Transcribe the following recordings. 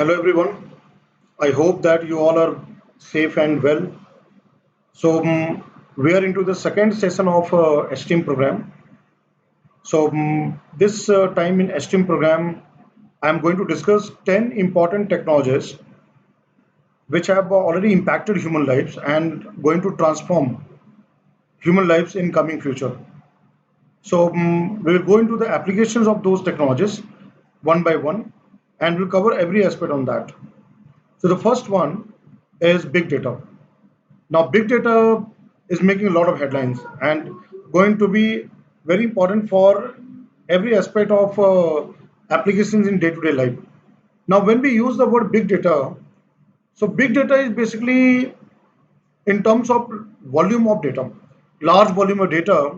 Hello everyone. I hope that you all are safe and well. We are into the second session of STEAM program. This time in STEAM program, I am going to discuss 10 important technologies which have already impacted human lives and going to transform human lives in coming future. We will go into the applications of those technologies one by one, and we'll cover every aspect on that. So the first one is big data. Now, big data is making a lot of headlines and going to be very important for every aspect of applications in day-to-day life. Now, when we use the word big data, so big data is basically in terms of volume of data, large volume of data,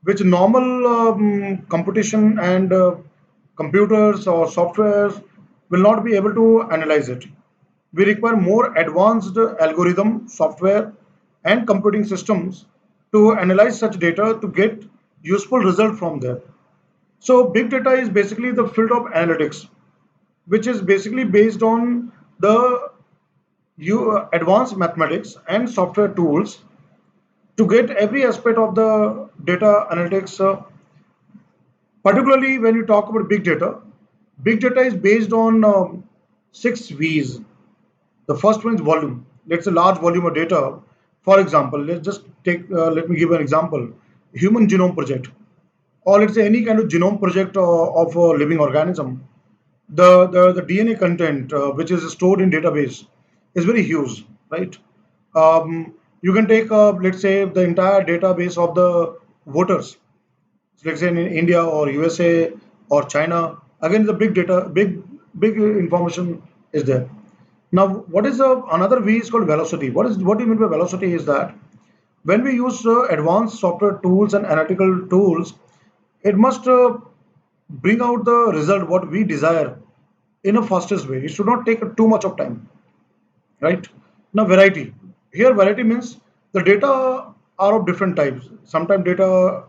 which normal computation and computers or softwares will not be able to analyze it. We require more advanced algorithm, software, and computing systems to analyze such data to get useful result from there. So big data is basically the field of analytics, which is basically based on the advanced mathematics and software tools to get every aspect of the data analytics. Particularly when you talk about big data is based on six V's. The first one is volume. Let's say large volume of data. For example, let me give an example. Human Genome Project, or let's say any kind of genome project of a living organism. The DNA content which is stored in database is very huge, right? You can take let's say the entire database of the voters, let's say in India or USA or China. Again, the big data, big information is there. Now, what is another V is called velocity. What do you mean by velocity? Is that when we use advanced software tools and analytical tools, it must bring out the result what we desire in a fastest way. It should not take too much of time, right? Now, variety. Here, variety means the data are of different types. Sometimes data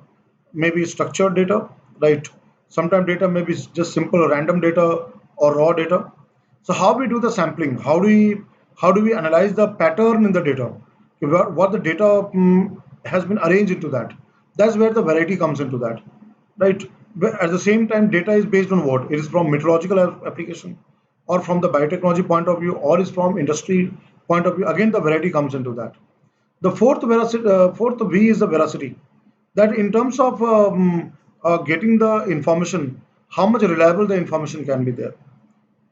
may be structured data, right? Sometimes data may be just simple random data or raw data. So how we do the sampling? How do we analyze the pattern in the data? What the data has been arranged into that. That's where the variety comes into that, right? But at the same time, data is based on what? It is from meteorological application, or from the biotechnology point of view, or is from industry point of view. Again, the variety comes into that. The fourth V is the veracity. That in terms of getting the information, how much reliable the information can be there.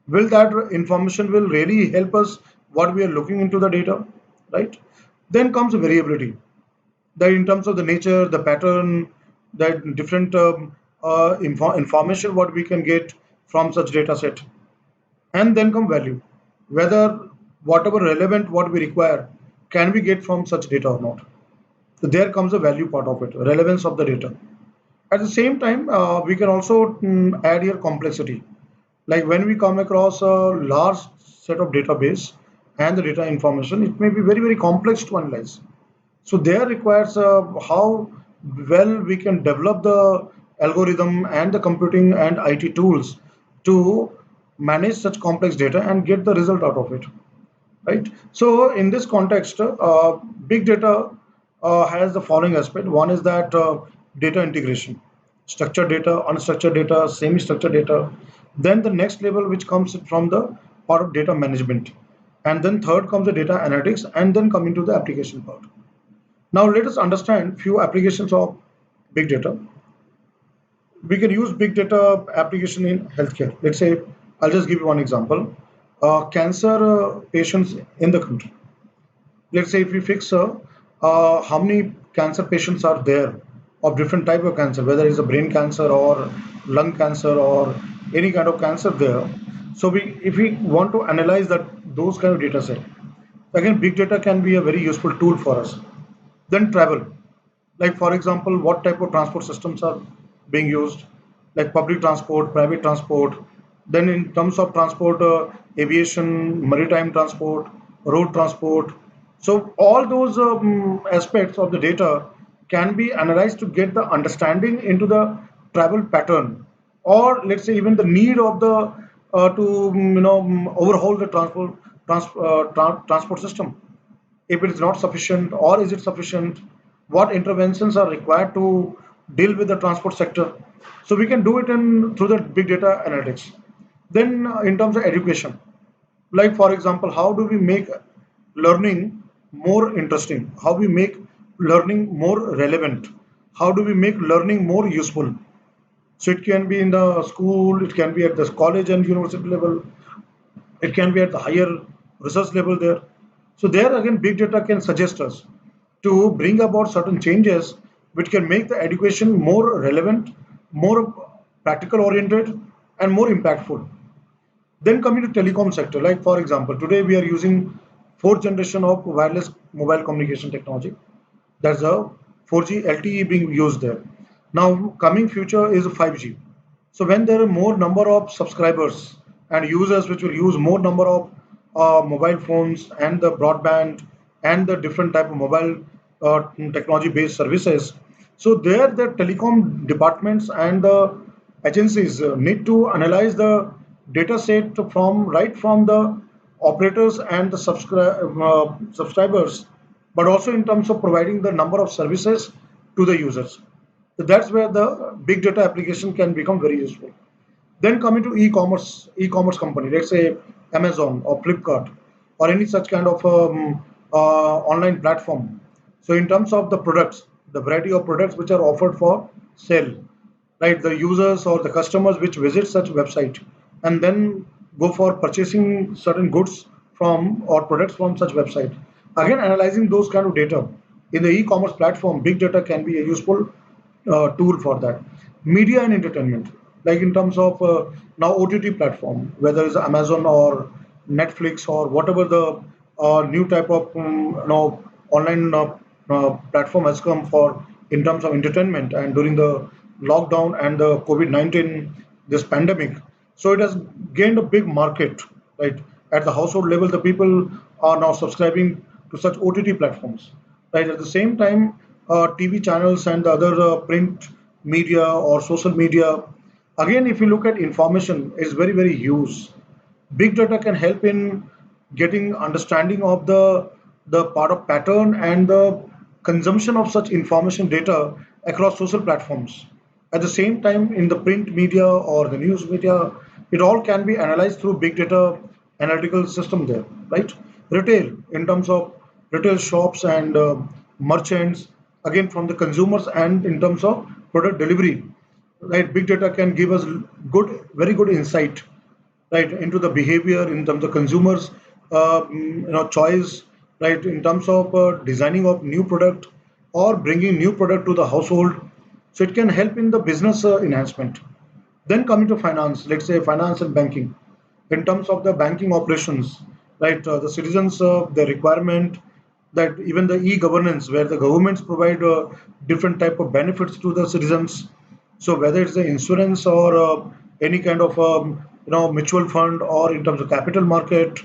Will that information will really help us what we are looking into the data, right? Then comes variability. That in terms of the nature, the pattern, that different information what we can get from such data set, and then come value, whether whatever relevant what we require can we get from such data or not. So there comes the value part of it, relevance of the data. At the same time, we can also add here complexity. Like when we come across a large set of database and the data information, it may be very complex to analyze. So there requires how well we can develop the algorithm and the computing and IT tools to manage such complex data and get the result out of it, right? So in this context, big data has the following aspect. One is that data integration, structured data, unstructured data, semi-structured data. Then the next level which comes from the part of data management. And then third comes the data analytics, and then coming to the application part. Now let us understand few applications of big data. We can use big data application in healthcare. Let's say, I'll just give you one example. Cancer patients in the country. Let's say if we fix how many cancer patients are there of different type of cancer, whether it's a brain cancer or lung cancer or any kind of cancer there. So if we want to analyze that those kind of data set, again big data can be a very useful tool for us. Then travel, like for example, what type of transport systems are being used, like public transport, private transport. Then in terms of transport, aviation, maritime transport, road transport. So all those aspects of the data can be analyzed to get the understanding into the travel pattern, or let's say even the need of the to overhaul the transport system. If it is not sufficient, or is it sufficient? What interventions are required to deal with the transport sector? So we can do it in through the big data analytics. Then in terms of education, like for example, how do we make learning more interesting? How we make learning more relevant? How do we make learning more useful? So it can be in the school, it can be at the college and university level, it can be at the higher research level there. So there again, big data can suggest us to bring about certain changes which can make the education more relevant, more practical oriented, and more impactful. Then coming to telecom sector, like for example, today we are using fourth generation of wireless mobile communication technology. That's a 4G LTE being used there. Now coming future is 5G. So when there are more number of subscribers and users which will use more number of mobile phones and the broadband and the different type of mobile technology based services, so there the telecom departments and the agencies need to analyze the data set from right from the operators and the subscribers, but also in terms of providing the number of services to the users. So that's where the big data application can become very useful. Then coming to e-commerce company, let's say Amazon or Flipkart or any such kind of online platform. So in terms of the products, the variety of products which are offered for sale, right? The users or the customers which visit such website and then go for purchasing certain goods from or products from such website. Again, analyzing those kind of data in the e-commerce platform, big data can be a useful tool for that. Media and entertainment, like in terms of now OTT platform, whether it's Amazon or Netflix or whatever the new type of online platform has come for in terms of entertainment, and during the lockdown and the COVID-19, this pandemic, so it has gained a big market, right? At the household level, the people are now subscribing to such OTT platforms, right? At the same time, TV channels and the other print media or social media, again, if you look at information, is very, very huge. Big data can help in getting understanding of the part of pattern and the consumption of such information data across social platforms. At the same time, in the print media or the news media, it all can be analyzed through big data analytical system there, right? Retail, in terms of retail shops and merchants, again from the consumers, and in terms of product delivery, right? Big data can give us very good insight, right, into the behavior in terms of consumers choice, right, in terms of designing of new product or bringing new product to the household. So it can help in the business enhancement. Then coming to finance, let's say finance and banking, in terms of the banking operations, right, the citizens the requirement that even the e-governance where the governments provide different type of benefits to the citizens. So whether it's the insurance or any kind of mutual fund or in terms of capital market,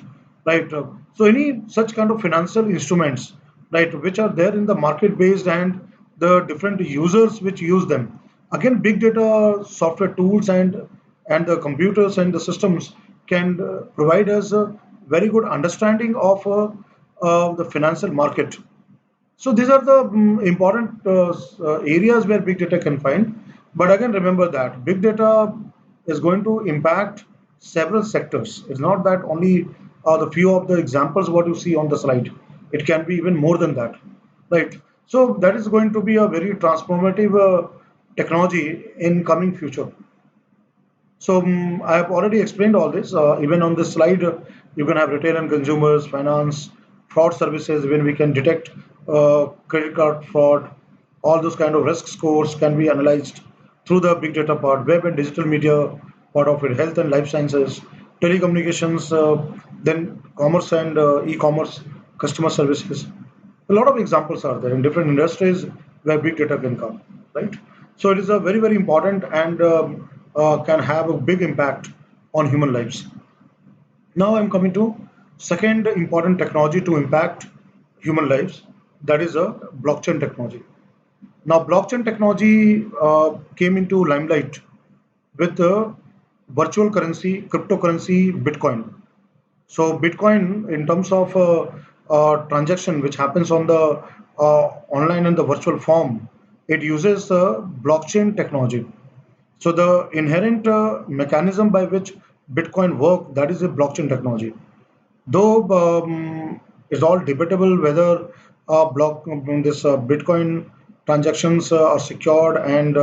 right? So any such kind of financial instruments, right, which are there in the market based and the different users which use them. Again, big data software tools and the computers and the systems can provide us a very good understanding of the financial market. So these are the important areas where big data can find. But again, remember that big data is going to impact several sectors. It's not that only the few of the examples what you see on the slide. It can be even more than that, right? So that is going to be a very transformative technology in coming future. So I have already explained all this. Even on this slide, you can have retail and consumers, finance, fraud services. When we can detect credit card fraud, all those kind of risk scores can be analyzed through the big data part, web and digital media part of it, health and life sciences, telecommunications, then commerce and e-commerce, customer services. A lot of examples are there in different industries where big data can come, right? So it is a very, very important and can have a big impact on human lives. Now I'm coming to second important technology to impact human lives, that is a blockchain technology. Now blockchain technology came into limelight with the virtual currency, cryptocurrency, Bitcoin. So Bitcoin, in terms of transaction which happens on the online and the virtual form, it uses blockchain technology. So the inherent mechanism by which Bitcoin work, that is a blockchain technology. Though it's all debatable whether this Bitcoin transactions are secured and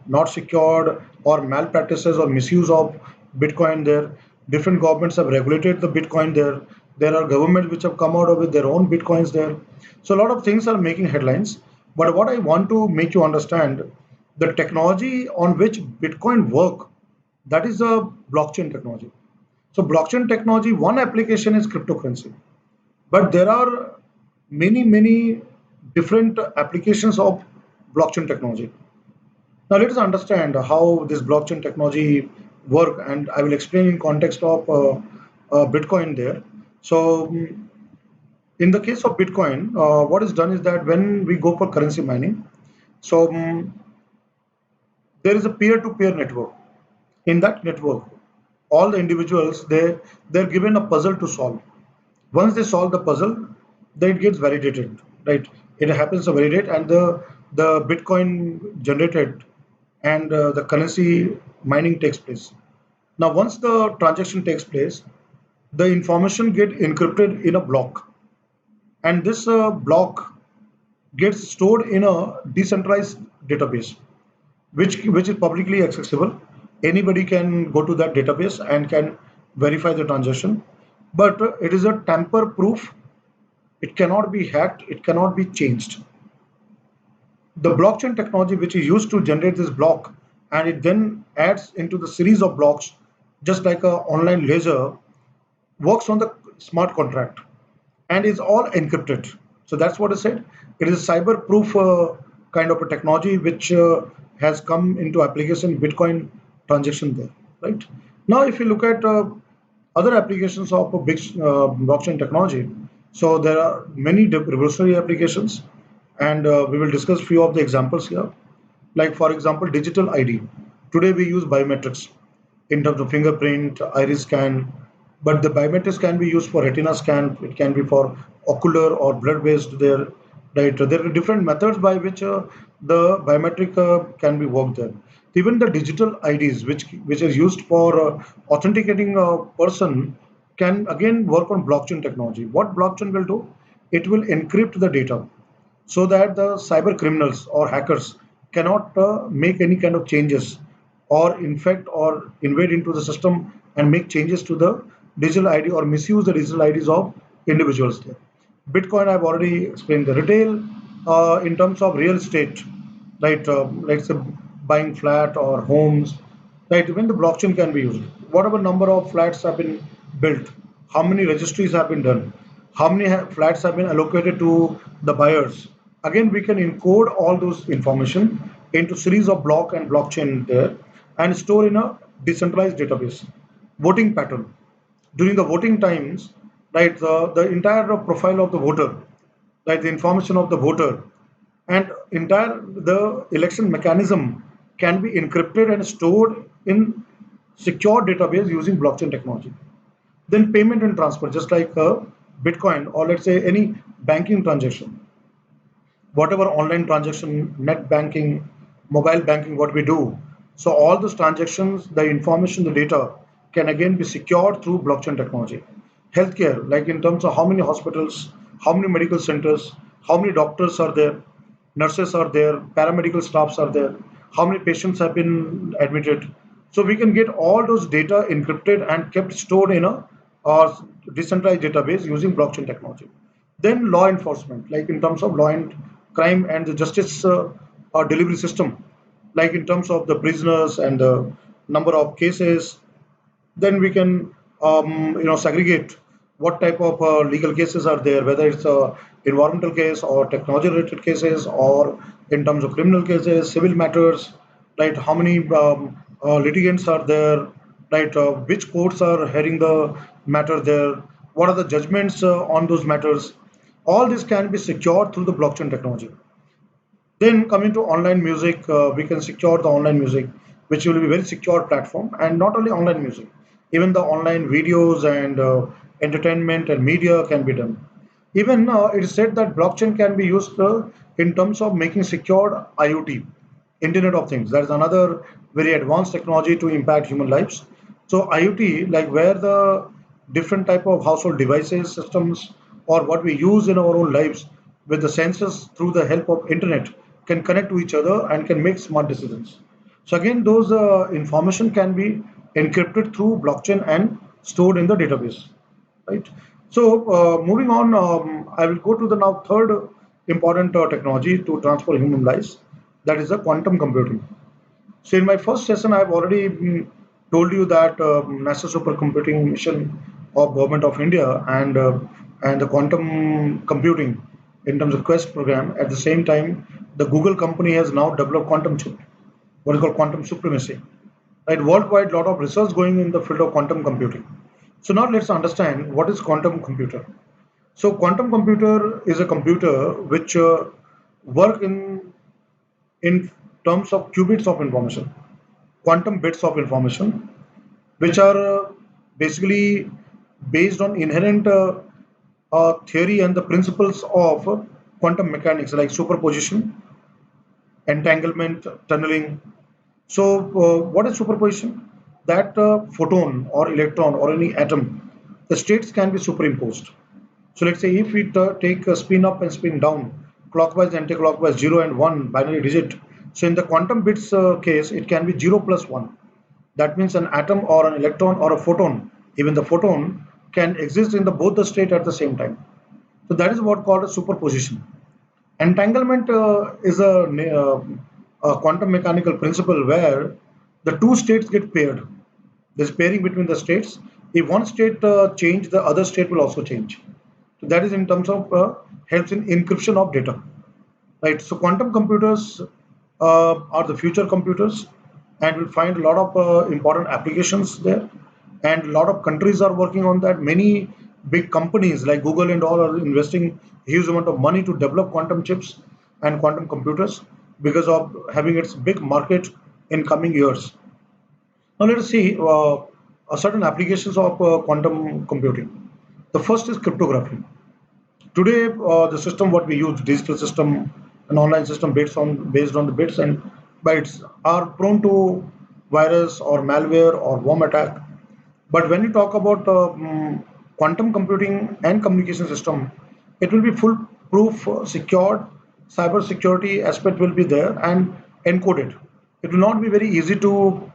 not secured, or malpractices or misuse of Bitcoin there. Different governments have regulated the Bitcoin there. There are governments which have come out with their own Bitcoins there. So a lot of things are making headlines. But what I want to make you understand, the technology on which Bitcoin work, that is a blockchain technology. So blockchain technology, one application is cryptocurrency, but there are many, many different applications of blockchain technology. Now let us understand how this blockchain technology work, and I will explain in context of Bitcoin there. So in the case of Bitcoin, what is done is that when we go for currency mining, so there is a peer-to-peer network. In that network, all the individuals they're given a puzzle to solve. Once they solve the puzzle, then it gets validated, right? It happens to validate, and the Bitcoin generated, and the currency mining takes place. Now once the transaction takes place, the information get encrypted in a block, and this block gets stored in a decentralized database, which is publicly accessible. Anybody can go to that database and can verify the transaction, but it is a tamper proof. It cannot be hacked, it cannot be changed. The blockchain technology which is used to generate this block, and it then adds into the series of blocks, just like a online ledger, works on the smart contract and is all encrypted. So that's what I said. It is a cyber proof kind of a technology which has come into application Bitcoin transaction there, right? Now, if you look at other applications of a big blockchain technology, so there are many revolutionary applications, and we will discuss few of the examples here. Like for example, digital ID. Today we use biometrics in terms of fingerprint, iris scan, but the biometrics can be used for retina scan. It can be for ocular or blood based. There, right? There are different methods by which the biometric can be worked there. Even the digital IDs, which is used for authenticating a person, can again work on blockchain technology. What blockchain will do? It will encrypt the data so that the cyber criminals or hackers cannot make any kind of changes or infect or invade into the system and make changes to the digital ID or misuse the digital IDs of individuals there. Bitcoin, I've already explained the retail in terms of real estate, right? Let's say buying flat or homes, right? When the blockchain can be used, whatever number of flats have been built, how many registries have been done, how many flats have been allocated to the buyers. Again, we can encode all those information into series of block and blockchain there and store in a decentralized database. Voting pattern during the voting times, right? The entire profile of the voter, right? The information of the voter and entire the election mechanism can be encrypted and stored in secure database using blockchain technology. Then payment and transfer, just like Bitcoin or let's say any banking transaction, whatever online transaction, net banking, mobile banking, what we do. So all those transactions, the information, the data can again be secured through blockchain technology. Healthcare, like in terms of how many hospitals, how many medical centers, how many doctors are there, nurses are there, paramedical staffs are there, how many patients have been admitted. So we can get all those data encrypted and kept stored in a decentralized database using blockchain technology. Then law enforcement, like in terms of law and crime and the justice delivery system, like in terms of the prisoners and the number of cases. Then we can segregate what type of legal cases are there, whether it's a environmental case or technology related cases or in terms of criminal cases, civil matters, right? How many litigants are there, right? Which courts are hearing the matter there, what are the judgments on those matters. All this can be secured through the blockchain technology. Then coming to online music, we can secure the online music which will be very secure platform, and not only online music, even the online videos and entertainment and media can be done. Even it is said that blockchain can be used in terms of making secured IoT, Internet of Things. That is another very advanced technology to impact human lives. So IoT, like where the different type of household devices, systems, or what we use in our own lives with the sensors through the help of internet can connect to each other and can make smart decisions. So again, those information can be encrypted through blockchain and stored in the database, right? So moving on, I will go to the now third important technology to transfer human lives, that is the quantum computing. So in my first session, I've already told you that NASA supercomputing mission of Government of India and the quantum computing in terms of Quest program. At the same time, the Google company has now developed quantum chip, what is called quantum supremacy. Right, worldwide, lot of research going in the field of quantum computing. So now let's understand what is quantum computer. So quantum computer is a computer which work in terms of qubits of information, quantum bits of information, which are basically based on inherent theory and the principles of quantum mechanics like superposition, entanglement, tunneling. So, what is superposition? That photon or electron or any atom, the states can be superimposed. So, let's say if we take a spin up and spin down, clockwise, anti-clockwise, 0 and 1 binary digit. So, in the quantum bits case, it can be 0 plus 1. That means an atom or an electron or a photon, even the photon, can exist in the both the state at the same time. So, that is what called a superposition. Entanglement is a quantum mechanical principle where the two states get paired. There's pairing between the states. If one state change, the other state will also change. So that is in terms of helps in encryption of data, right? So quantum computers are the future computers, and will find a lot of important applications there. And a lot of countries are working on that. Many big companies like Google and all are investing huge amount of money to develop quantum chips and quantum computers because of having its big market in coming years. Now let us see certain applications of quantum computing. The first is cryptography. Today, the system what we use, digital system, an online system based on the bits and bytes, are prone to virus or malware or worm attack. But when you talk about quantum computing and communication system, it will be foolproof, secured. Cyber security aspect will be there and encoded. It will not be very easy to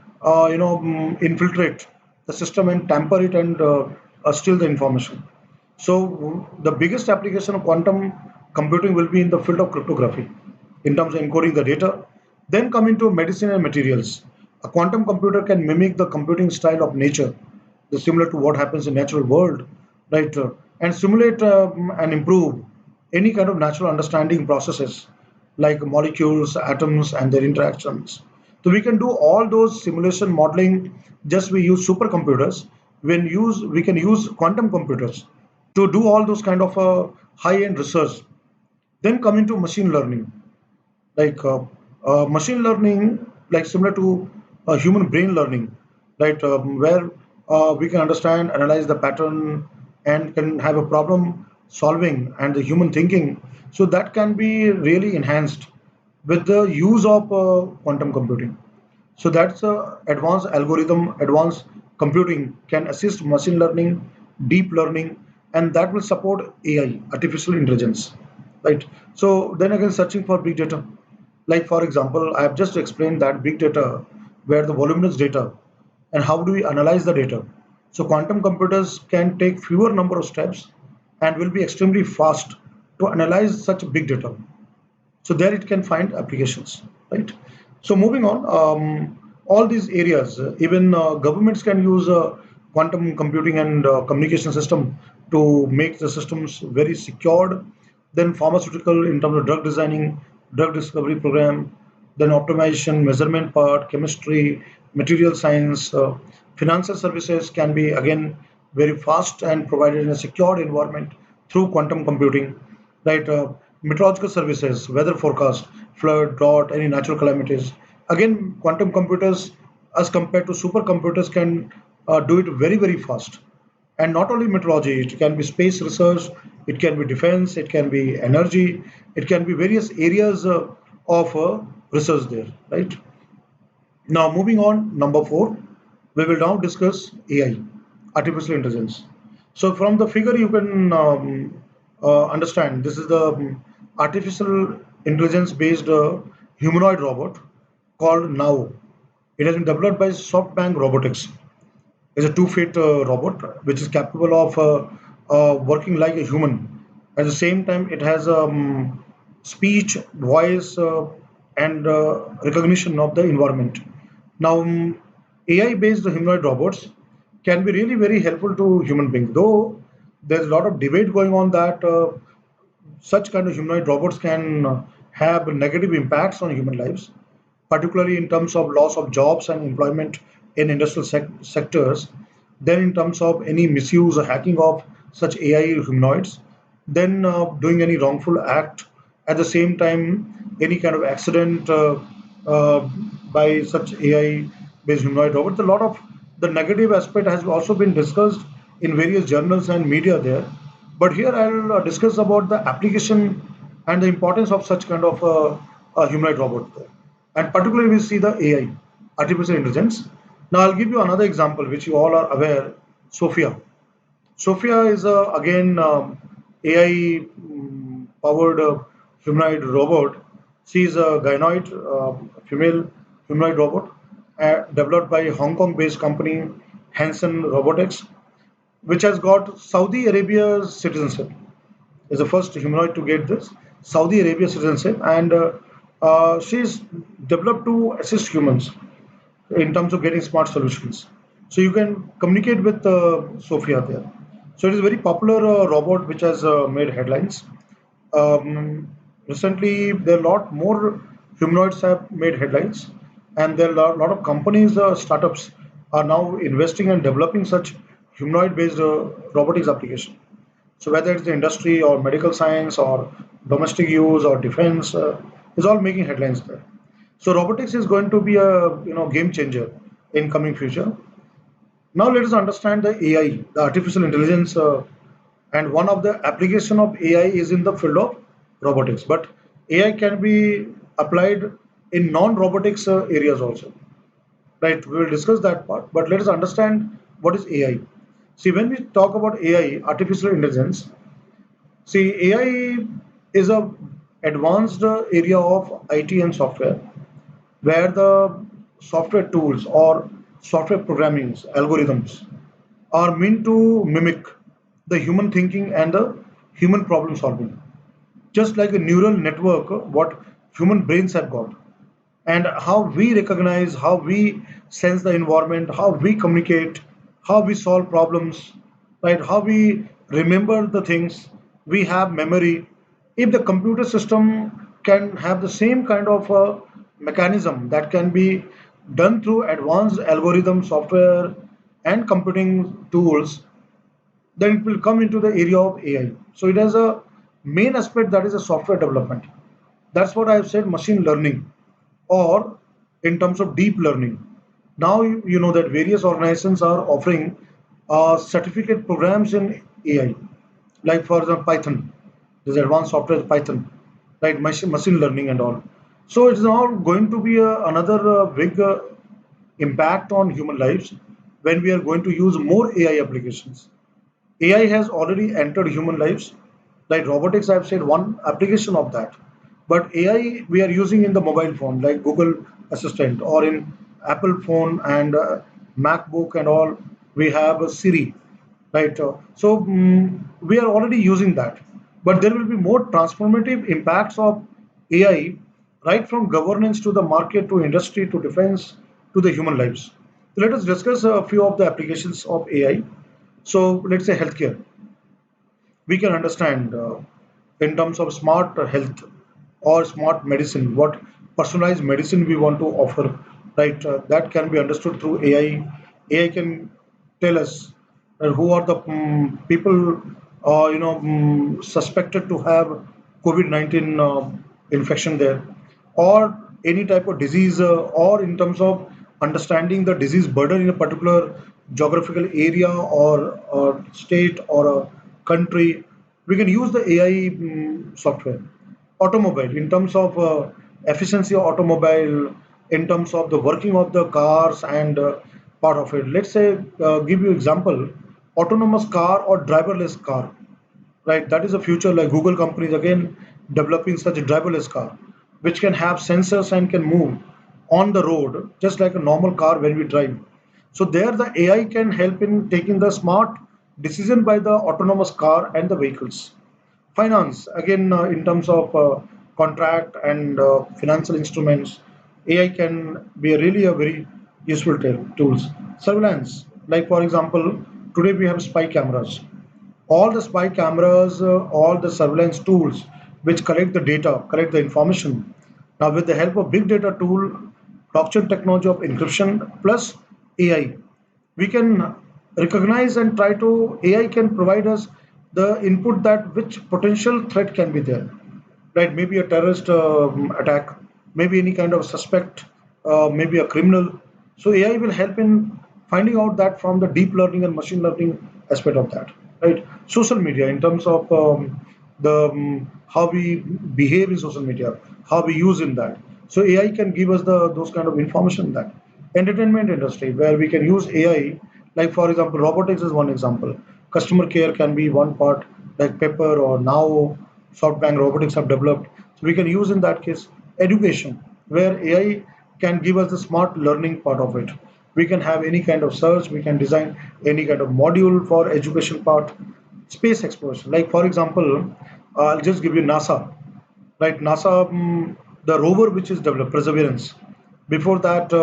infiltrate the system and tamper it and steal the information. So the biggest application of quantum computing will be in the field of cryptography in terms of encoding the data. Then coming to medicine and materials. A quantum computer can mimic the computing style of nature, similar to what happens in natural world, right? And simulate and improve any kind of natural understanding processes like molecules, atoms, and their interactions. So we can do all those simulation modeling. Just we use supercomputers. We can use quantum computers to do all those kind of high-end research. Then coming to machine learning, like machine learning, like similar to human brain learning, right? Where we can understand, analyze the pattern, and can have a problem solving and the human thinking. So that can be really enhanced with the use of quantum computing. So that's advanced algorithm, advanced computing can assist machine learning, deep learning, and that will support AI, artificial intelligence, right? So then again, searching for big data. Like for example, I have just explained that big data, where the voluminous data, and how do we analyze the data. So quantum computers can take fewer number of steps and will be extremely fast to analyze such big data. So there it can find applications, right? So moving on, all these areas, even governments can use quantum computing and communication system to make the systems very secured. Then pharmaceutical in terms of drug designing, drug discovery program, then optimization, measurement part, chemistry, material science, financial services can be again very fast and provided in a secured environment through quantum computing, right? Meteorological services, weather forecast, flood, drought, any natural calamities. Again, quantum computers as compared to supercomputers can do it very very fast. And not only meteorology, it can be space research, it can be defense, it can be energy, it can be various areas of research there, right? Now moving on, number four, we will now discuss AI, artificial intelligence. So from the figure you can understand this is the artificial intelligence based humanoid robot called Now. It has been developed by SoftBank Robotics. It's a 2 feet robot which is capable of working like a human. At the same time, it has speech, voice, and recognition of the environment. Now, AI-based humanoid robots can be really very helpful to human beings. Though there's a lot of debate going on that such kind of humanoid robots can have negative impacts on human lives, particularly in terms of loss of jobs and employment in industrial sectors, then in terms of any misuse or hacking of such AI humanoids, then doing any wrongful act, at the same time, any kind of accident uh, by such AI based humanoid robots. A lot of the negative aspect has also been discussed in various journals and media there. But here I'll discuss about the application and the importance of such kind of humanoid robot there. And particularly we see the AI, artificial intelligence. Now I'll give you another example which you all are aware, Sophia. Sophia is again AI powered humanoid robot. She is a gynoid female humanoid robot developed by Hong Kong based company Hanson Robotics, which has got Saudi Arabia's citizenship. Is the first humanoid to get this Saudi Arabia citizenship, and she's developed to assist humans in terms of getting smart solutions. So you can communicate with Sophia there. So it is a very popular robot which has made headlines. Recently, there are a lot more humanoids have made headlines, and there are a lot of companies, startups are now investing and developing such humanoid-based robotics application. So whether it's the industry or medical science or domestic use or defense, is all making headlines there. So robotics is going to be a game changer in coming future. Now let us understand the AI, the artificial intelligence, and one of the application of AI is in the field of robotics. But AI can be applied in non-robotics areas also. Right? We will discuss that part. But let us understand what is AI. See, when we talk about AI, artificial intelligence, see, AI is a advanced area of IT and software where the software tools or software programmings, algorithms are meant to mimic the human thinking and the human problem solving. Just like a neural network, what human brains have got, and how we recognize, how we sense the environment, how we communicate, how we solve problems, right? How we remember the things, we have memory. If the computer system can have the same kind of mechanism that can be done through advanced algorithm software and computing tools, then it will come into the area of AI. So it has a main aspect that is a software development. That's what I've said machine learning or in terms of deep learning. Now you know that various organizations are offering certificate programs in AI, like for example Python, this advanced software Python, right? Machine learning and all. So it's now going to be another big impact on human lives when we are going to use more AI applications. AI has already entered human lives. Like robotics, I've said one application of that. But AI we are using in the mobile phone, like Google Assistant, or in Apple phone and MacBook and all. We have a Siri, right? So we are already using that. But there will be more transformative impacts of AI, right from governance to the market to industry to defense to the human lives. So let us discuss a few of the applications of AI. So let's say healthcare. We can understand in terms of smart health or smart medicine, what personalized medicine we want to offer, right? That can be understood through AI. AI can tell us who are the people, suspected to have COVID-19 infection there, or any type of disease, or in terms of understanding the disease burden in a particular geographical area or state or a country, we can use the AI software. Automobile, in terms of efficiency of automobile, in terms of the working of the cars and part of it. Let's say, give you example, autonomous car or driverless car, right? That is a future, like Google companies again developing such a driverless car which can have sensors and can move on the road just like a normal car when we drive. So there the AI can help in taking the smart decision by the autonomous car and the vehicles. Finance, again, in terms of contract and financial instruments, AI can be really a very useful tools. Surveillance, like for example, today we have spy cameras, all the spy cameras, all the surveillance tools which collect the data, collect the information. Now, with the help of big data tool, blockchain technology of encryption plus AI, we can recognize and try to, AI can provide us the input that which potential threat can be there, right? Maybe a terrorist attack, maybe any kind of suspect, maybe a criminal. So AI will help in finding out that from the deep learning and machine learning aspect of that, right? Social media, in terms of the how we behave in social media, how we use in that. So AI can give us the those kind of information in that. Entertainment industry, where we can use AI, like for example, robotics is one example. Customer care can be one part, like Pepper or now SoftBank Robotics have developed. So we can use in that case education, where AI can give us the smart learning part of it. We can have any kind of search, we can design any kind of module for education part. Space exploration, like for example, I'll just give you NASA, right? NASA, the rover which is developed, Perseverance. Before that,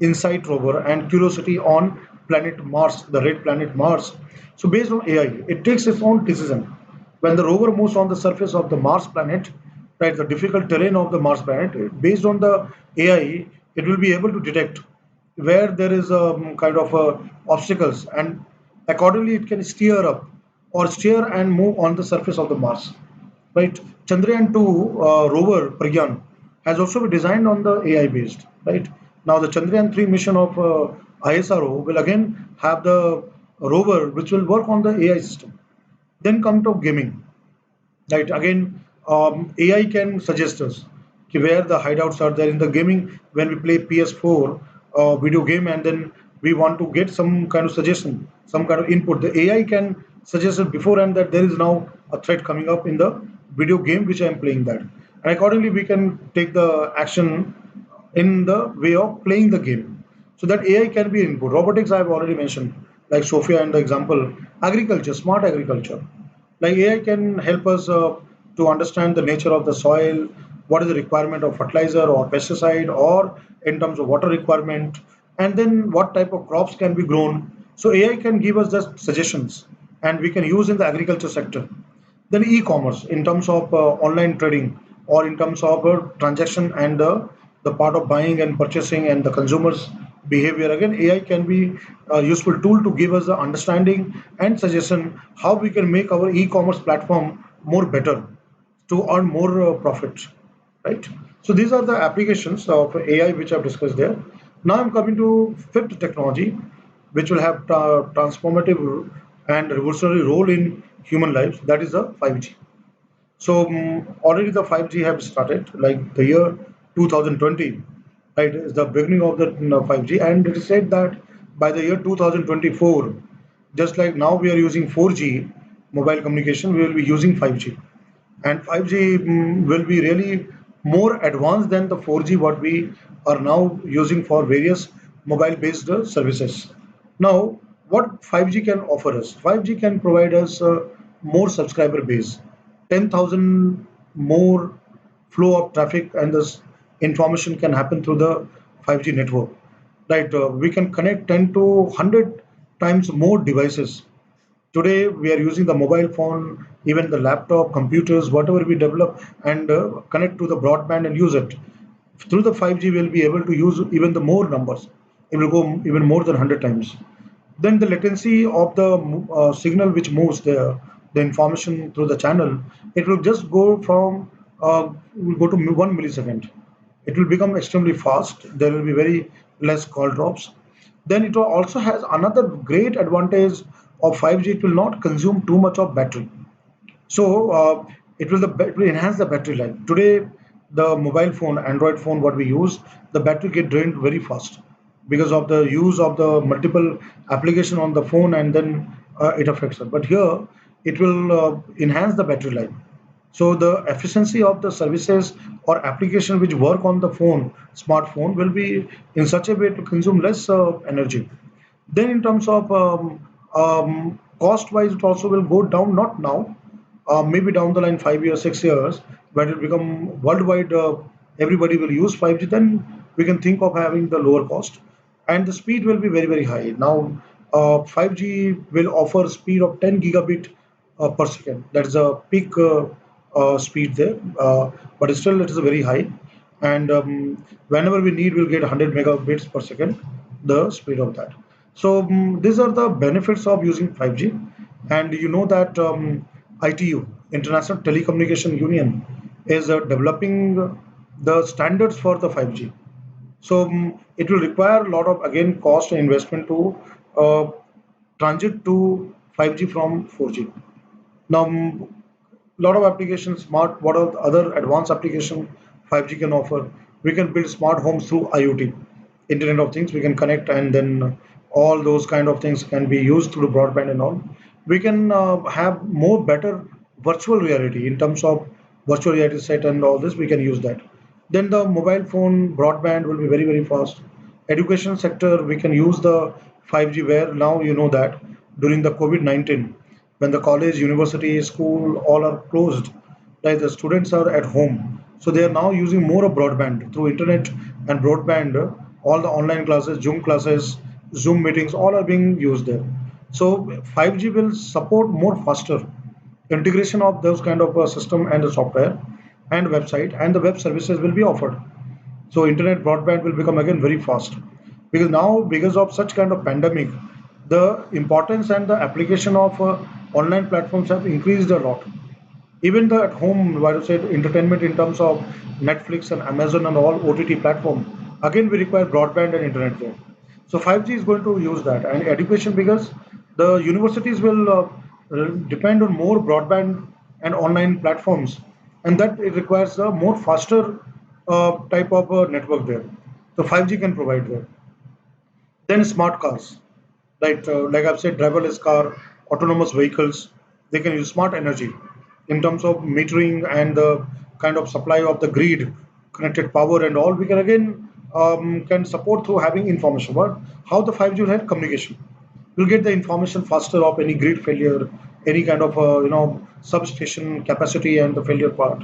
InSight rover and Curiosity on planet Mars, the red planet Mars. So based on AI, it takes its own decision. When the rover moves on the surface of the Mars planet, right, the difficult terrain of the Mars planet, based on the AI, it will be able to detect where there is a kind of obstacles, and accordingly it can steer up or steer and move on the surface of the Mars. Right? Chandrayaan 2 rover Pragyan has also been designed on the AI based. Right? Now the Chandrayaan 3 mission of ISRO will again have the rover which will work on the AI system. Then come to gaming. Right? Again, AI can suggest us where the hideouts are there in the gaming when we play PS4 video game, and then we want to get some kind of suggestion, some kind of input. The AI can suggest it beforehand that there is now a threat coming up in the video game which I am playing that, and accordingly we can take the action in the way of playing the game. So that AI can be input. Robotics I have already mentioned, like Sophia and the example. Agriculture, smart agriculture. Like AI can help us to understand the nature of the soil, what is the requirement of fertilizer or pesticide, or in terms of water requirement, and then what type of crops can be grown. So AI can give us the suggestions, and we can use in the agriculture sector. Then e-commerce, in terms of online trading, or in terms of transaction and the part of buying and purchasing and the consumers behavior. Again, AI can be a useful tool to give us the understanding and suggestion how we can make our e-commerce platform more better to earn more profit, right? So these are the applications of AI which I've discussed there. Now I'm coming to fifth technology, which will have transformative and revolutionary role in human lives. That is the 5G. So already the 5G have started, like the year 2020, right, is the beginning of the 5G, and it is said that by the year 2024, just like now we are using 4G mobile communication, we will be using 5G, and 5G will be really more advanced than the 4G what we are now using for various mobile-based services. Now, what 5G can offer us? 5G can provide us more subscriber base, 10,000 more flow of traffic, and this information can happen through the 5G network. Right, we can connect 10 to 100 times more devices. Today we are using the mobile phone, even the laptop, computers, whatever we develop and connect to the broadband and use it. Through the 5G, we'll be able to use even the more numbers. It will go even more than 100 times. Then the latency of the signal which moves the information through the channel, it will just go from will go to 1 millisecond. It will become extremely fast. There will be very less call drops. Then it also has another great advantage of 5G. It will not consume too much of battery. So it will enhance the battery life. Today, the mobile phone, Android phone, what we use, the battery get drained very fast because of the use of the multiple application on the phone, and then it affects it. But here, it will enhance the battery life. So the efficiency of the services or application which work on the phone, smartphone, will be in such a way to consume less energy. Then in terms of cost wise, it also will go down, not now, maybe down the line 5 years, 6 years, when it become worldwide, everybody will use 5G, then we can think of having the lower cost. And the speed will be very, very high. Now, 5G will offer speed of 10 gigabit per second. That is a peak speed there, but still it is very high. And whenever we need, we'll get 100 megabits per second, the speed of that. So these are the benefits of using 5G. And you know that ITU, International Telecommunication Union, is developing the standards for the 5G. So it will require a lot of again cost and investment to uh, transit to 5G from 4G. Now, lot of applications, smart, what are the other advanced application 5G can offer? We can build smart homes through IoT, Internet of Things. We can connect, and then all those kind of things can be used through the broadband and all. We can have more better virtual reality in terms of virtual reality set and all this. We can use that. Then the mobile phone broadband will be very, very fast. Education sector, we can use the 5G, where now you know that during the COVID-19, when the college, university, school all are closed, like the students are at home. So they are now using more of broadband through internet and broadband. All the online classes, Zoom classes, Zoom meetings, all are being used there. So 5G will support more faster integration of those kind of system and the software and website, and the web services will be offered. So internet broadband will become again very fast, because now, because of such kind of pandemic, the importance and the application of online platforms have increased a lot. Even the at home, what I said, entertainment in terms of Netflix and Amazon and all OTT platform, again we require broadband and internet there. So 5G is going to use that. And education, because the universities will depend on more broadband and online platforms, and that it requires a more faster type of network there. So 5G can provide there. Then smart cars, like I've said, driverless car, autonomous vehicles, they can use smart energy in terms of metering and the kind of supply of the grid, connected power and all. We can again can support through having information. But how the 5G will help communication? We'll get the information faster of any grid failure, any kind of substation capacity and the failure part.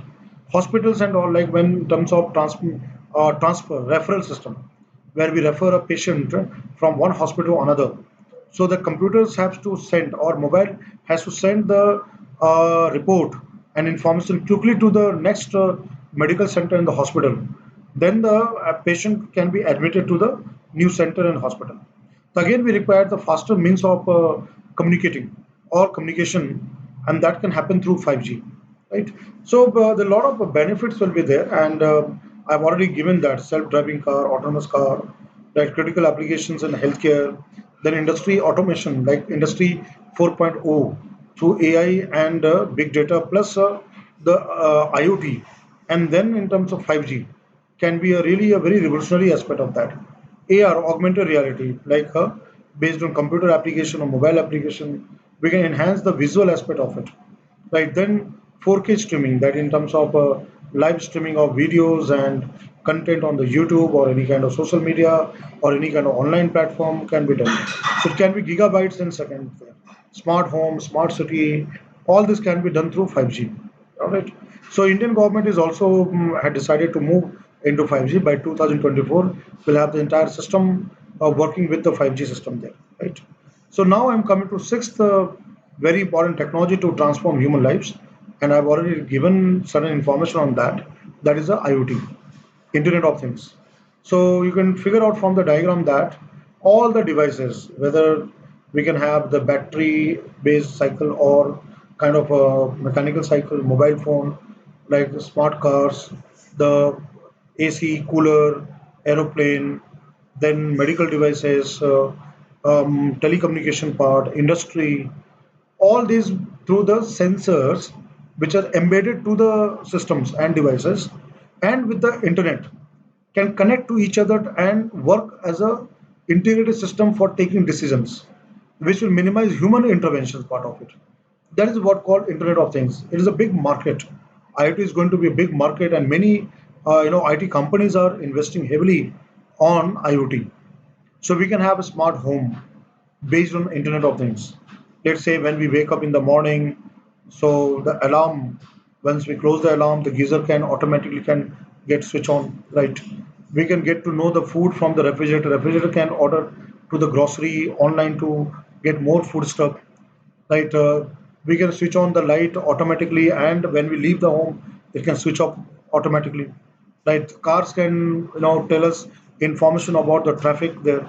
Hospitals and all, like when in terms of transfer referral system, where we refer a patient from one hospital to another. So the computers have to send, or mobile has to send the report and information quickly to the next medical center in the hospital. Then the patient can be admitted to the new center and hospital. So again, we require the faster means of communicating or communication, and that can happen through 5G, right? So the lot of benefits will be there, and I've already given that self-driving car, autonomous car, like critical applications in healthcare, then industry automation, like industry 4.0 through AI and big data, plus the IoT, and then in terms of 5G, can be a really a very revolutionary aspect of that. AR, augmented reality, like based on computer application or mobile application, we can enhance the visual aspect of it. Right, then 4K streaming, that in terms of live streaming of videos and content on the YouTube or any kind of social media or any kind of online platform can be done. So it can be gigabytes in seconds there. Smart home, smart city, all this can be done through 5G. All right. So Indian government is also had decided to move into 5G by 2024. We'll have the entire system working with the 5G system there. Right. So now I'm coming to sixth very important technology to transform human lives, and I've already given certain information on that. That is the IoT, Internet of Things. So you can figure out from the diagram that all the devices, whether we can have the battery-based cycle or kind of a mechanical cycle, mobile phone, like the smart cars, the AC, cooler, aeroplane, then medical devices, telecommunication part, industry, all these through the sensors which are embedded to the systems and devices, and with the internet can connect to each other and work as a integrated system for taking decisions, which will minimize human interventions part of it. That is what called internet of things. It is a big market. IoT is going to be a big market, and many IT companies are investing heavily on IoT. So we can have a smart home based on internet of things. Let's say when we wake up in the morning, so the alarm, once we close the alarm, the geyser can automatically can get switch on, right? We can get to know the food from the refrigerator can order to the grocery online to get more food stuff, right? We can switch on the light automatically, and when we leave the home it can switch off automatically, right? Cars can tell us information about the traffic there,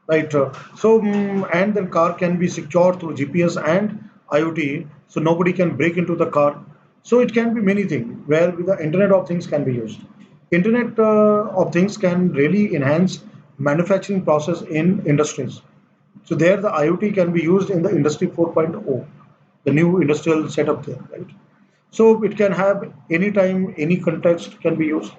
right? And the car can be secured through GPS and IoT, so nobody can break into the car. So it can be many things where the Internet of Things can be used. Internet of Things can really enhance manufacturing process in industries. So there the IoT can be used in the Industry 4.0, the new industrial setup there, right? So it can have any time, any context can be used.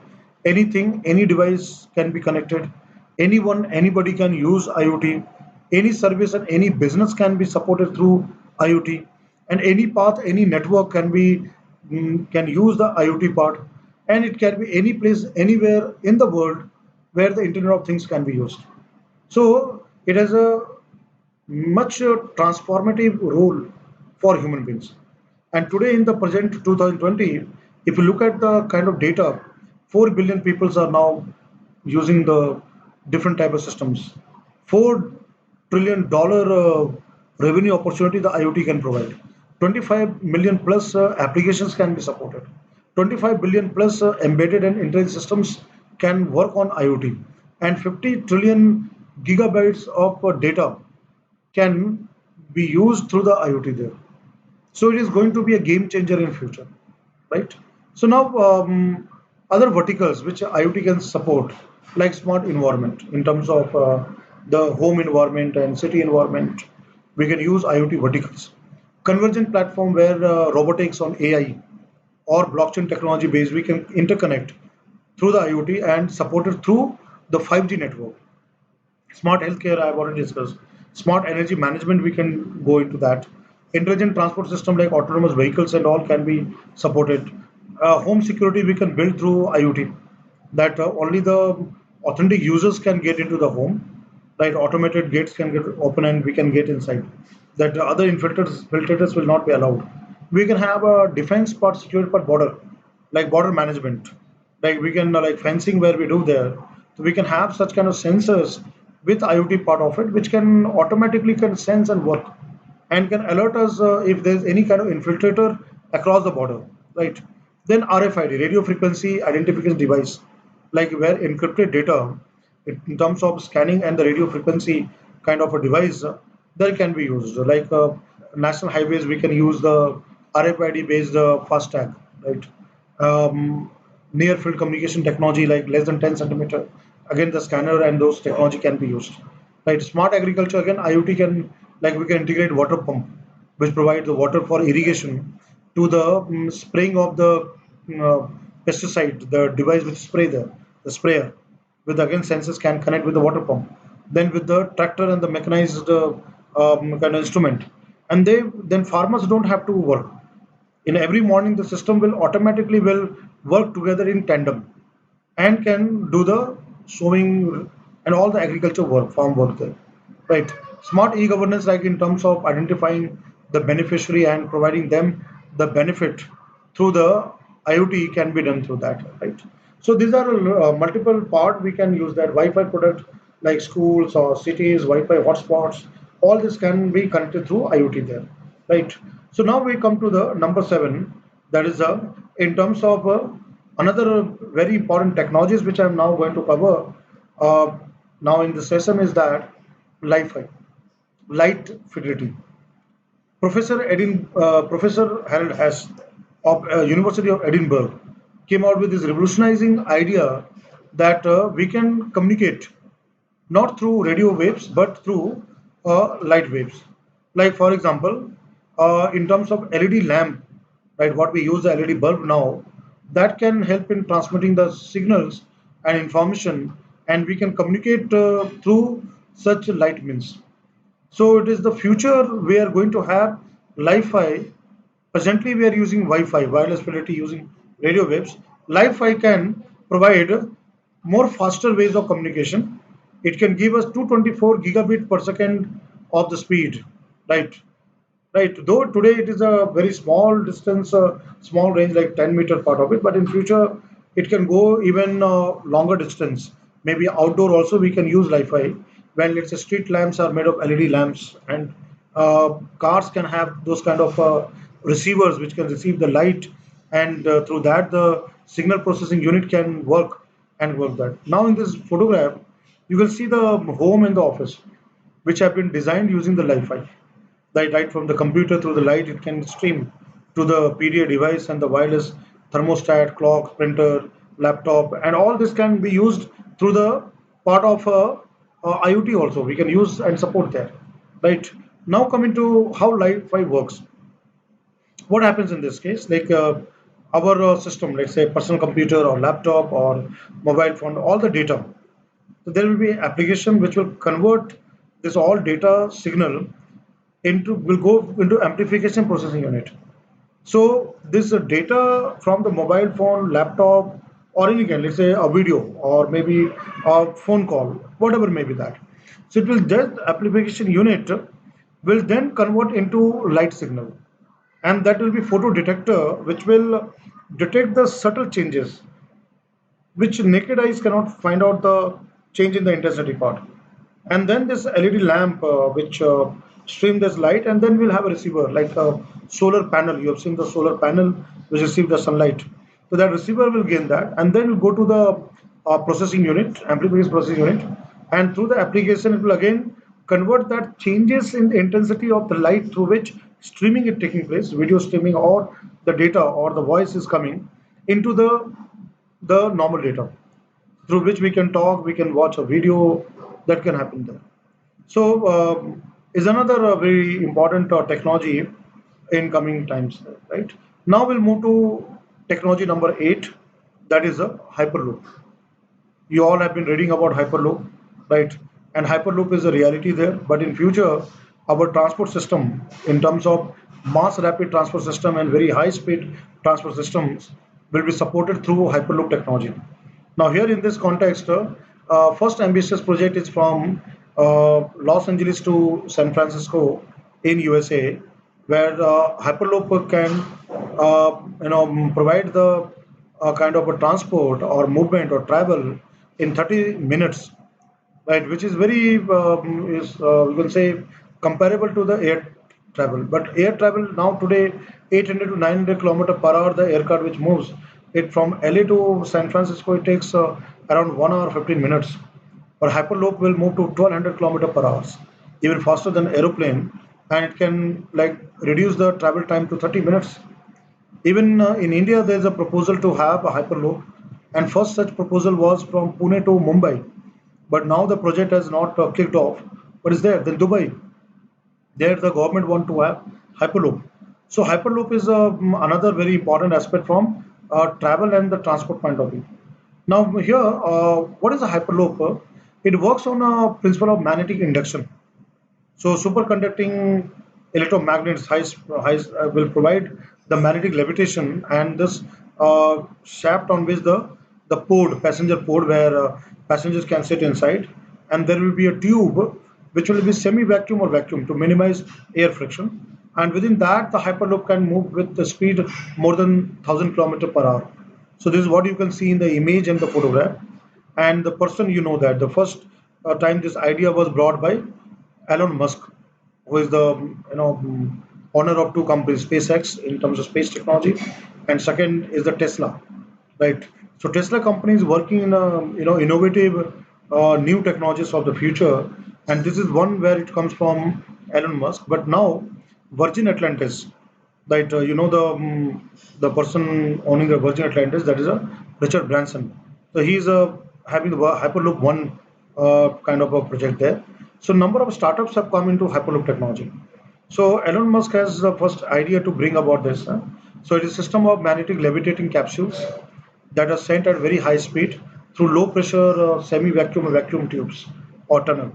Anything, any device can be connected. Anyone, anybody can use IoT. Any service and any business can be supported through IoT. And any path, any network can use the IoT part. And it can be any place, anywhere in the world where the Internet of Things can be used. So it has a much transformative role for human beings. And today, in the present 2020, if you look at the kind of data, 4 billion people are now using the different type of systems. $4 trillion revenue opportunity the IoT can provide. 25 million plus applications can be supported. 25 billion plus embedded and intelligent systems can work on IoT, and 50 trillion gigabytes of data can be used through the IoT there. So it is going to be a game changer in future, right? So now other verticals which IoT can support, like smart environment in terms of the home environment and city environment, we can use IoT verticals. Convergent platform where robotics on AI or blockchain technology based, we can interconnect through the IoT and support it through the 5G network. Smart healthcare, I've already discussed. Smart energy management, we can go into that. Intelligent transport system like autonomous vehicles and all can be supported. Home security we can build through IoT. That only the authentic users can get into the home. Right, automated gates can get open and we can get inside. That other filtrators will not be allowed. We can have a defense part, security part, border, like border management, like we can like fencing where we do there. So we can have such kind of sensors with IoT part of it, which can automatically can sense and work, and can alert us if there's any kind of infiltrator across the border, right? Then RFID, radio frequency identification device, like where encrypted data in terms of scanning and the radio frequency kind of a device that can be used. Like national highways, we can use the RFID based FASTag, right? Near field communication technology, like less than 10 centimeter, again the scanner and those technology can be used, right? Smart agriculture, again IoT can, like we can integrate water pump which provides the water for irrigation to the spraying of the pesticide, the device which spray the sprayer with again sensors can connect with the water pump, then with the tractor and the mechanized kind of instrument, and they then farmers don't have to work. In every morning the system will automatically will work together in tandem and can do the sowing and all the agriculture work, farm work there, right? Smart e-governance, like in terms of identifying the beneficiary and providing them the benefit through the IoT can be done through that, right? So these are multiple part we can use that Wi-Fi product, like schools or cities, Wi-Fi hotspots. All this can be connected through IoT there, right? So now we come to the number seven, that is in terms of another very important technologies which I'm now going to cover uh, now in the session is that Li-Fi, light fidelity. Professor Harold Hess of University of Edinburgh came out with this revolutionizing idea that we can communicate not through radio waves but through light waves. Like for example, in terms of LED lamp, right? What we use the LED bulb now, that can help in transmitting the signals and information, and we can communicate through such light means. So it is the future. We are going to have Wi-Fi. Presently, we are using Wi-Fi, wireless fidelity using radio waves. Wi-Fi can provide more faster ways of communication. It can give us 224 gigabit per second of the speed, right? Right. Though today it is a very small distance, small range, like 10-meter part of it, but in future it can go even longer distance. Maybe outdoor also we can use Wi-Fi. When let's say street lamps are made of LED lamps, and cars can have those kind of receivers which can receive the light, and through that the signal processing unit can work and work that. Now in this photograph, you will see the home and the office, which have been designed using the Wi-Fi. Right from the computer through the light, it can stream to the PDA device and the wireless thermostat, clock, printer, laptop, and all this can be used through the part of IoT also. We can use and support that. Right. Now coming to how Wi-Fi works. What happens in this case? Like our system, let's say personal computer or laptop or mobile phone, all the data. So there will be application which will convert this all data signal into will go into amplification processing unit. So this data from the mobile phone, laptop, or any kind, let's say a video or maybe a phone call, whatever may be that. So it will that amplification unit will then convert into light signal, and that will be photo detector which will detect the subtle changes which naked eyes cannot find out the change in the intensity part. And then this LED lamp which stream this light, and then we'll have a receiver like a solar panel. You have seen the solar panel which receive the sunlight. So that receiver will gain that, and then will go to the processing unit, amplification processing unit, and through the application it will again convert that changes in the intensity of the light through which streaming is taking place, video streaming or the data or the voice is coming into the normal data through which we can talk, we can watch a video, that can happen there. So is another very important technology in coming times, right? Now we'll move to technology number 8, that is a hyperloop. You all have been reading about hyperloop, right? And hyperloop is a reality there, but in future our transport system in terms of mass rapid transport system and very high speed transport systems will be supported through hyperloop technology. Now here in this context, first ambitious project is from Los Angeles to San Francisco in USA, where hyperloop can provide the kind of a transport or movement or travel in 30 minutes, right? Which is very is we can say comparable to the air travel. But air travel now today 800 to 900 kilometer per hour. The aircraft which moves it from LA to San Francisco, it takes around 1 hour 15 minutes. But Hyperloop will move to 1200 kilometer per hour, even faster than aeroplane, and it can like reduce the travel time to 30 minutes. Even in India, there is a proposal to have a hyperloop, and first such proposal was from Pune to Mumbai. But now the project has not kicked off. But is there? Then Dubai, there the government want to have hyperloop. So hyperloop is another very important aspect from travel and the transport point of view. Now here, what is a hyperloop? It works on a principle of magnetic induction. So superconducting electromagnets will provide the magnetic levitation, and this shaft on which the pod passenger pod where passengers can sit inside, and there will be a tube which will be semi vacuum or vacuum to minimize air friction, and within that the hyperloop can move with the speed more than 1000 kilometer per hour. So this is what you can see in the image and the photograph. And the person, you know, that the first time this idea was brought by Elon Musk, who is the owner of two companies, SpaceX in terms of space technology, and second is the Tesla, right? So Tesla company is working in a innovative new technologies of the future, and this is one where it comes from Elon Musk. But now Virgin Atlantis, right? The person owning the Virgin Atlantis, that is a Richard Branson. So he's having the Hyperloop One kind of a project there. So number of startups have come into Hyperloop technology. So Elon Musk has the first idea to bring about this. So it is a system of magnetic levitating capsules that are sent at very high speed through low pressure semi-vacuum or vacuum tubes or tunnel.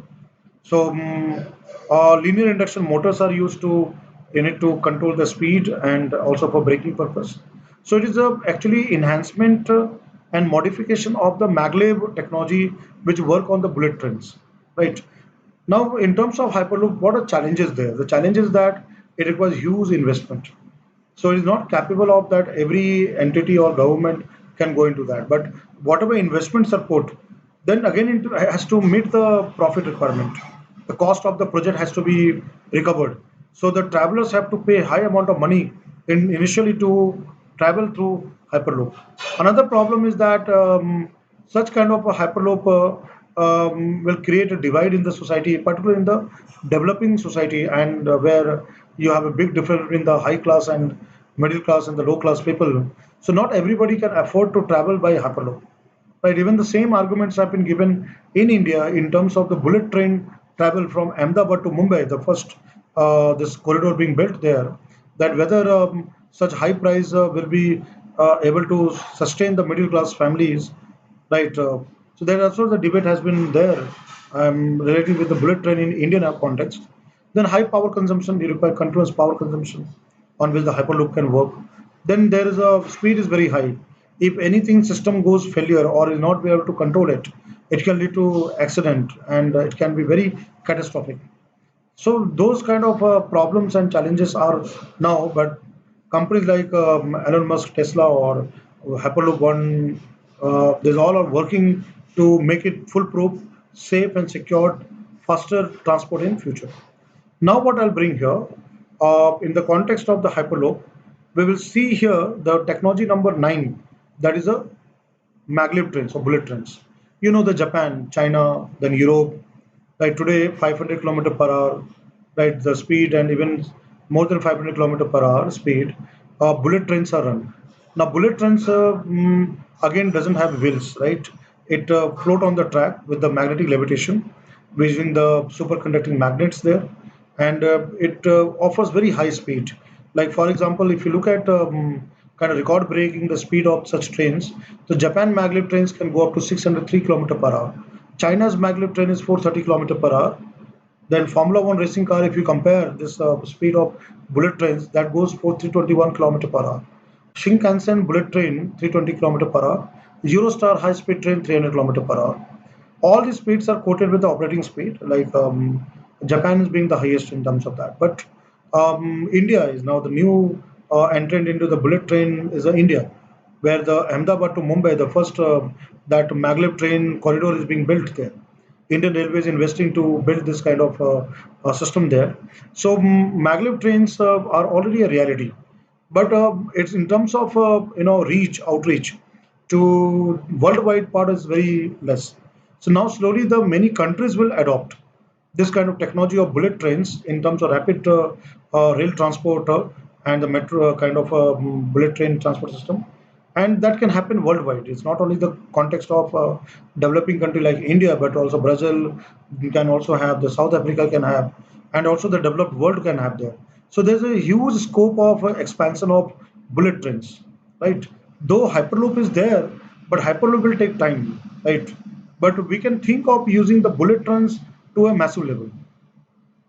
So linear induction motors are used to in it to control the speed and also for braking purpose. So it is a actually enhancement and modification of the maglev technology which work on the bullet trains, right? Now, in terms of Hyperloop, what are challenges there? The challenge is that it requires huge investment. So it is not capable of that every entity or government can go into that. But whatever investments are put, then again it has to meet the profit requirement. The cost of the project has to be recovered. So the travelers have to pay high amount of money initially to travel through Hyperloop. Another problem is that such kind of a Hyperloop will create a divide in the society, particularly in the developing society, and where you have a big difference between the high class and middle class and the low class people. So not everybody can afford to travel by Hyperloop. Right, even the same arguments have been given in India in terms of the bullet train travel from Ahmedabad to Mumbai, the first this corridor being built there, that whether such high price will be able to sustain the middle class families, right? So there also the debate has been there relating with the bullet train in Indian context. Then high power consumption, you require continuous power consumption on which the hyperloop can work. Then there is a speed is very high. If anything system goes failure or is not be able to control it, it can lead to accident and it can be very catastrophic. So those kind of problems and challenges are now, but companies like Elon Musk, Tesla, or Hyperloop One, these all are working to make it foolproof, safe, and secured, faster transport in future. Now, what I'll bring here, in the context of the Hyperloop, we will see here the technology number nine, that is a maglev trains or bullet trains. You know the Japan, China, then Europe, right? Today 500 kilometer per hour, right? The speed and even more than 500 kilometer per hour speed, bullet trains are run. Now bullet trains again doesn't have wheels, right? It float on the track with the magnetic levitation, using the superconducting magnets there, and it offers very high speed. Like for example, if you look at kind of record breaking the speed of such trains, the Japan maglev trains can go up to 603 kilometer per hour. China's maglev train is 430 kilometer per hour. Then Formula One racing car, if you compare this speed of bullet trains, that goes for 321 kilometer per hour. Shinkansen bullet train 320 kilometer per hour. Eurostar high speed train 300 kilometer per hour. All these speeds are quoted with the operating speed. Like Japan is being the highest in terms of that. But India is now the new entrant into the bullet train is India, where the Ahmedabad to Mumbai, the first that maglev train corridor is being built there. Indian Railways investing to build this kind of system there. So maglev trains are already a reality, but it's in terms of reach outreach to worldwide part is very less. So now slowly the many countries will adopt this kind of technology of bullet trains in terms of rapid rail transport and the metro kind of bullet train transport system, and that can happen worldwide. It's not only the context of developing country like India, but also Brazil can also have, the South Africa can have, and also the developed world can have there. So there's a huge scope of expansion of bullet trains, right? Though hyperloop is there, but hyperloop will take time, right? But we can think of using the bullet trains to a massive level,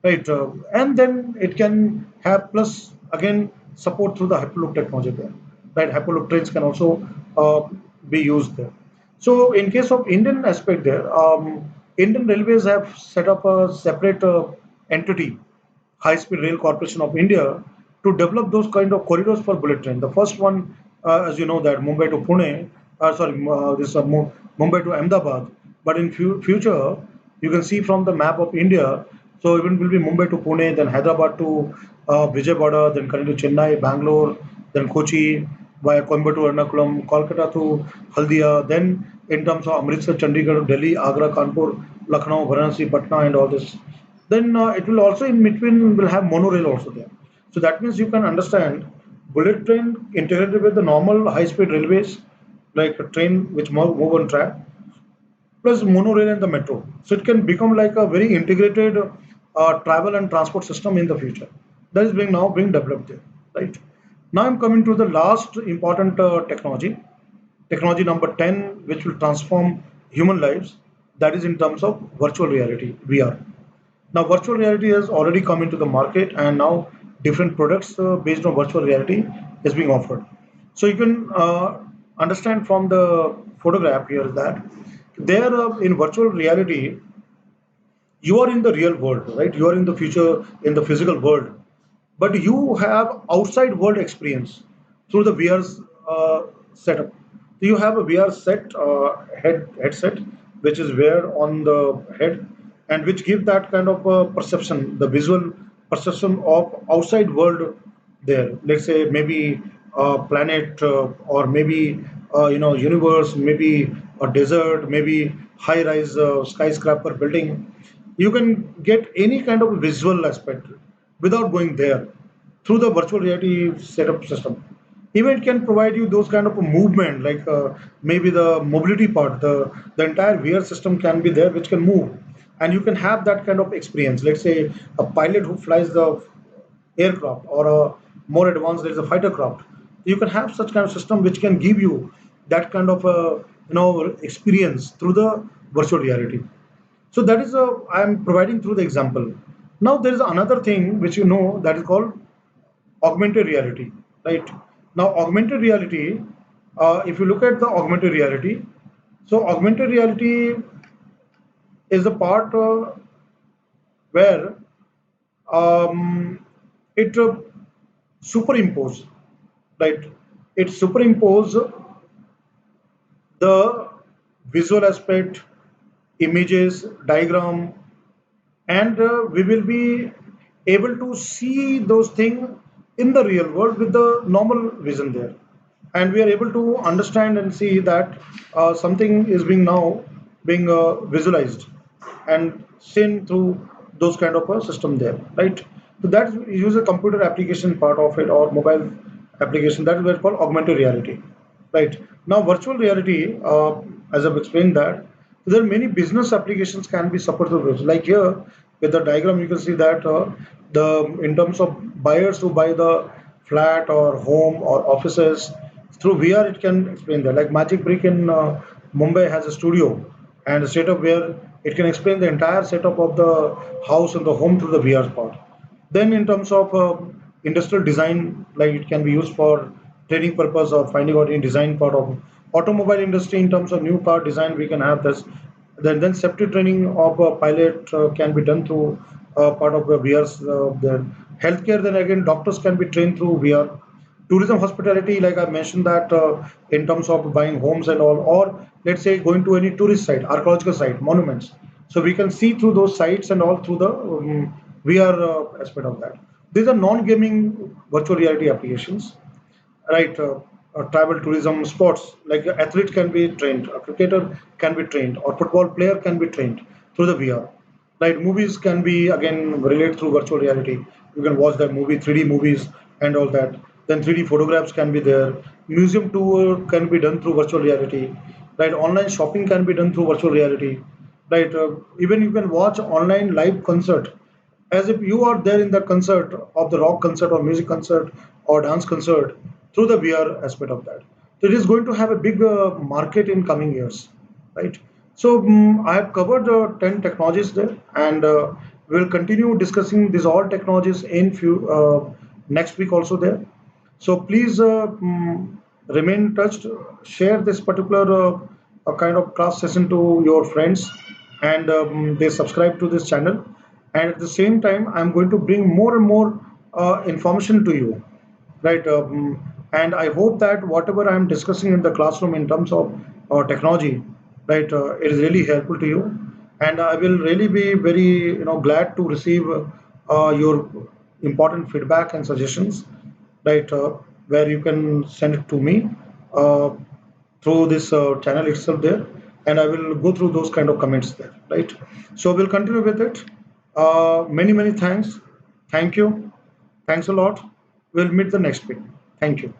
right? And then it can have plus again support through the Hyperloop technology there, right? Hyperloop trains can also be used there. So in case of Indian aspect there, Indian Railways have set up a separate entity, High Speed Rail Corporation of India, to develop those kind of corridors for bullet train. The first one, as you know, that Mumbai to Pune, sorry, this Mumbai to Ahmedabad. But in future, you can see from the map of India. So even will be Mumbai to Pune, then Hyderabad to Vijayawada, then coming to Chennai, Bangalore, then Kochi, via Coimbatore, Ernakulam, Kolkata to Haldia. Then in terms of Amritsar, Chandigarh, Delhi, Agra, Kanpur, Lucknow, Varanasi, Patna, and all this. Then it will also in between will have monorail also there. So that means you can understand bullet train integrated with the normal high speed railways, like a train which move on track, plus monorail and the metro. So it can become like a very integrated travel and transport system in the future. That is being now being developed there, right? Now I'm coming to the last important technology, technology number 10, which will transform human lives. That is in terms of virtual reality, VR. Now, virtual reality has already come into the market, and now different products based on virtual reality is being offered. So you can understand from the photograph here that there in virtual reality, you are in the real world, right? You are in the future, in the physical world, but you have outside world experience through the VR's setup. So you have a VR set headset, which is wear on the head, and which give that kind of perception, the visual perception of outside world there. Let's say maybe a planet or maybe universe, maybe a desert, maybe high-rise skyscraper building. You can get any kind of visual aspect without going there through the virtual reality setup system. Even it can provide you those kind of a movement, like maybe the mobility part, the entire VR system can be there, which can move, and you can have that kind of experience. Let's say a pilot who flies the aircraft, or a more advanced, there is a fighter craft. You can have such kind of system which can give you that kind of experience through the virtual reality. So that is I am providing through the example. Now there is another thing which you know, that is called augmented reality, right? Now augmented reality, if you look at the augmented reality, so augmented reality is the part where it superimpose, right? It superimpose the visual aspect, images, diagram, and we will be able to see those things in the real world with the normal vision there, and we are able to understand and see that something is being now being visualized and seen through those kind of a system there, right? So that use a computer application part of it, or mobile application, that is what called augmented reality, right? Now virtual reality, as I've explained that, there are many business applications can be supported with. Like here with the diagram, you can see that the in terms of buyers who buy the flat or home or offices through VR, it can explain that. Like Magic Brick in Mumbai has a studio and a setup where it can explain the entire setup of the house and the home through the VR part. Then in terms of industrial design, like it can be used for training purpose or finding out in design part of automobile industry. In terms of new car design, we can have this. Then safety training of a pilot can be done through part of the VR's. The healthcare, then again, doctors can be trained through VR. Tourism hospitality, like I mentioned that in terms of buying homes and all, or let's say going to any tourist site, archaeological site, monuments. So we can see through those sites and all through the VR aspect of that. These are non-gaming virtual reality applications, right? Travel, tourism, sports, like an athlete can be trained, a cricketer can be trained, or football player can be trained through the VR. Right? Movies can be again related through virtual reality. You can watch that movie, 3D movies and all that. Then 3D photographs can be there. Museum tour can be done through virtual reality. Right? Online shopping can be done through virtual reality. Right? Even you can watch online live concert as if you are there in the concert of the rock concert or music concert or dance concert through the VR aspect of that. So it is going to have a big market in coming years, right? So I have covered 10 technologies there, and we will continue discussing these all technologies in few next week also there. So please remain touched, share this particular a kind of class session to your friends, and they subscribe to this channel. And at the same time, I'm going to bring more and more information to you, right? And I hope that whatever I'm discussing in the classroom in terms of technology, right, it is really helpful to you. And I will really be very glad to receive your important feedback and suggestions, right, where you can send it to me uh, through this channel itself there, and I will go through those kind of comments there, right? So we'll continue with it. Many thanks. Thank you. Thanks a lot. We'll meet the next week. Thank you.